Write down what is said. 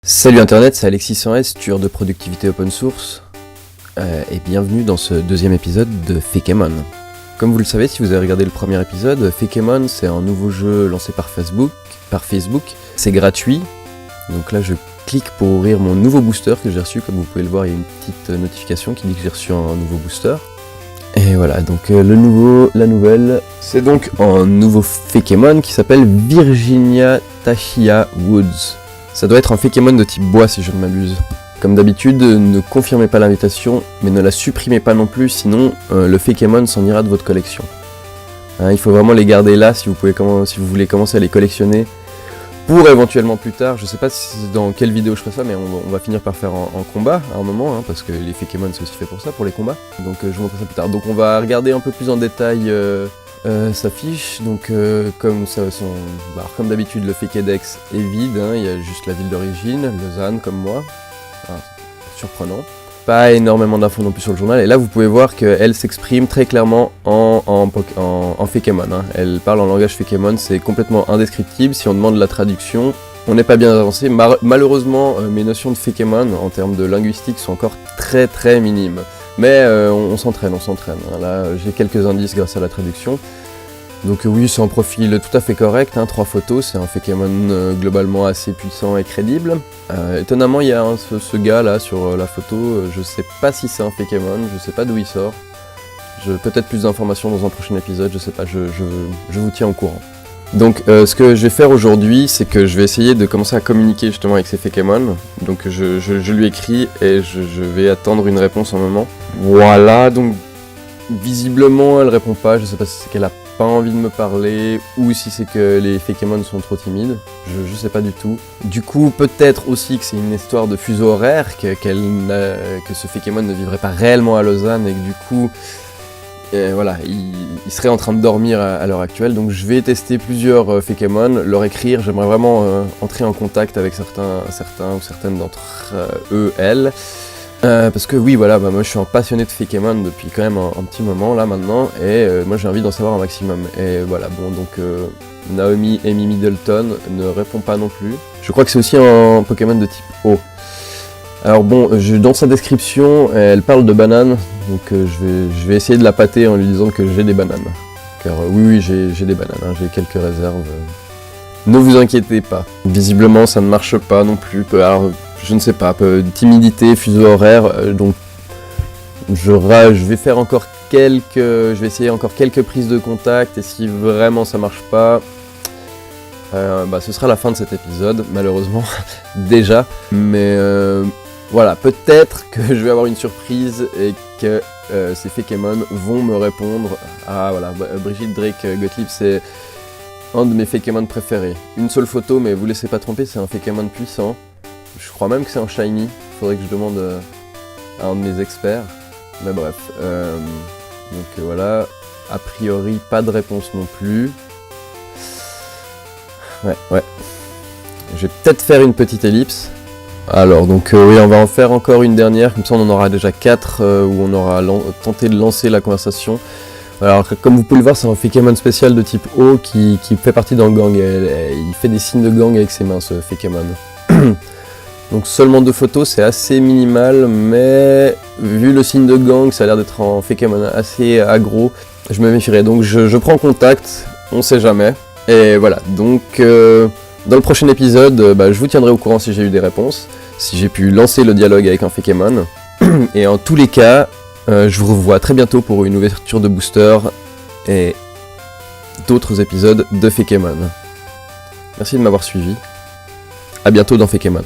Salut Internet, c'est Alexis 100S, tueur de productivité open source, et bienvenue dans ce deuxième épisode de Fakemon. Comme vous le savez, si vous avez regardé le premier épisode, Fakemon c'est un nouveau jeu lancé par Facebook, c'est gratuit, donc là je clique pour ouvrir mon nouveau booster que j'ai reçu, comme vous pouvez le voir il y a une petite notification qui dit que j'ai reçu un nouveau booster. Et voilà, donc la nouvelle, c'est donc un nouveau Fakemon qui s'appelle Virginia Tachia Woods. Ça doit être un Fakemon de type bois si je ne m'abuse. Comme d'habitude, ne confirmez pas l'invitation, mais ne la supprimez pas non plus, sinon le Fakemon s'en ira de votre collection. Il faut vraiment les garder là si vous voulez commencer à les collectionner pour éventuellement plus tard. Je sais pas dans quelle vidéo je ferai ça, mais on va finir par faire en combat à un moment, parce que les Fakemon c'est aussi fait pour ça, pour les combats. Donc je vous montrerai ça plus tard. Donc on va regarder un peu plus en détail sa fiche. Donc comme d'habitude le Fakedex est vide, il y a juste la ville d'origine, Lausanne comme moi. Surprenant. Pas énormément d'infos non plus sur le journal, et là vous pouvez voir qu'elle s'exprime très clairement en Fakemon. Elle parle en langage Fakemon, c'est complètement indescriptible. Si on demande la traduction, on n'est pas bien avancé. Malheureusement, mes notions de Fakemon en termes de linguistique sont encore très très minimes. Mais on s'entraîne. Là j'ai quelques indices grâce à la traduction. Donc oui, c'est un profil tout à fait correct, 3 photos, c'est un Fakemon globalement assez puissant et crédible. Étonnamment, il y a ce gars là sur la photo, je sais pas si c'est un Fakemon, je sais pas d'où il sort. Peut-être plus d'informations dans un prochain épisode, je sais pas, je vous tiens au courant. Donc ce que je vais faire aujourd'hui, c'est que je vais essayer de commencer à communiquer justement avec ces Fakemon. Donc je lui écris et je vais attendre une réponse un moment. Voilà, donc visiblement elle répond pas, je sais pas si c'est qu'elle a pas envie de me parler ou si c'est que les Fakemon sont trop timides, je sais pas du tout. Du coup peut-être aussi que c'est une histoire de fuseau horaire, que ce Fakemon ne vivrait pas réellement à Lausanne et que du coup voilà, il serait en train de dormir à l'heure actuelle. Donc je vais tester plusieurs Fakemon, leur écrire, j'aimerais vraiment entrer en contact avec certains ou certaines d'entre eux, elles. Parce que oui, voilà, moi je suis un passionné de Fakemon depuis quand même un petit moment là maintenant, et moi j'ai envie d'en savoir un maximum. Et voilà, bon, donc Naomi Amy Middleton ne répond pas non plus. Je crois que c'est aussi un Pokémon de type O. Alors bon, dans sa description, elle parle de bananes, donc je vais essayer de la pâter en lui disant que j'ai des bananes. Car oui, j'ai des bananes, j'ai quelques réserves. Ne vous inquiétez pas. Visiblement, ça ne marche pas non plus. Alors, je ne sais pas, timidité, fuseau horaire, donc je vais essayer encore quelques prises de contact, et si vraiment ça marche pas, ce sera la fin de cet épisode, malheureusement, déjà, mais voilà, peut-être que je vais avoir une surprise et que ces Fakemon vont me répondre. Ah voilà, Brigitte Drake Gottlieb, c'est un de mes Fakemon préférés. Une seule photo, mais vous laissez pas tromper, c'est un Fakemon puissant. Je crois même que c'est un shiny, faudrait que je demande à un de mes experts, mais bref. Donc voilà, a priori pas de réponse non plus. Ouais. Je vais peut-être faire une petite ellipse. Alors donc oui, on va en faire encore une dernière, comme ça on en aura déjà 4 où on aura tenté de lancer la conversation. Alors comme vous pouvez le voir, c'est un Fakemon spécial de type O qui fait partie d'un gang, il fait des signes de gang avec ses mains, ce Fakemon. Donc seulement 2 photos, c'est assez minimal, mais vu le signe de gang, ça a l'air d'être un Fakemon assez aggro, je me méfierai. Donc je prends contact, on sait jamais. Et voilà, donc dans le prochain épisode, je vous tiendrai au courant si j'ai eu des réponses, si j'ai pu lancer le dialogue avec un Fakemon. Et en tous les cas, je vous revois très bientôt pour une ouverture de booster et d'autres épisodes de Fakemon. Merci de m'avoir suivi, à bientôt dans Fakemon.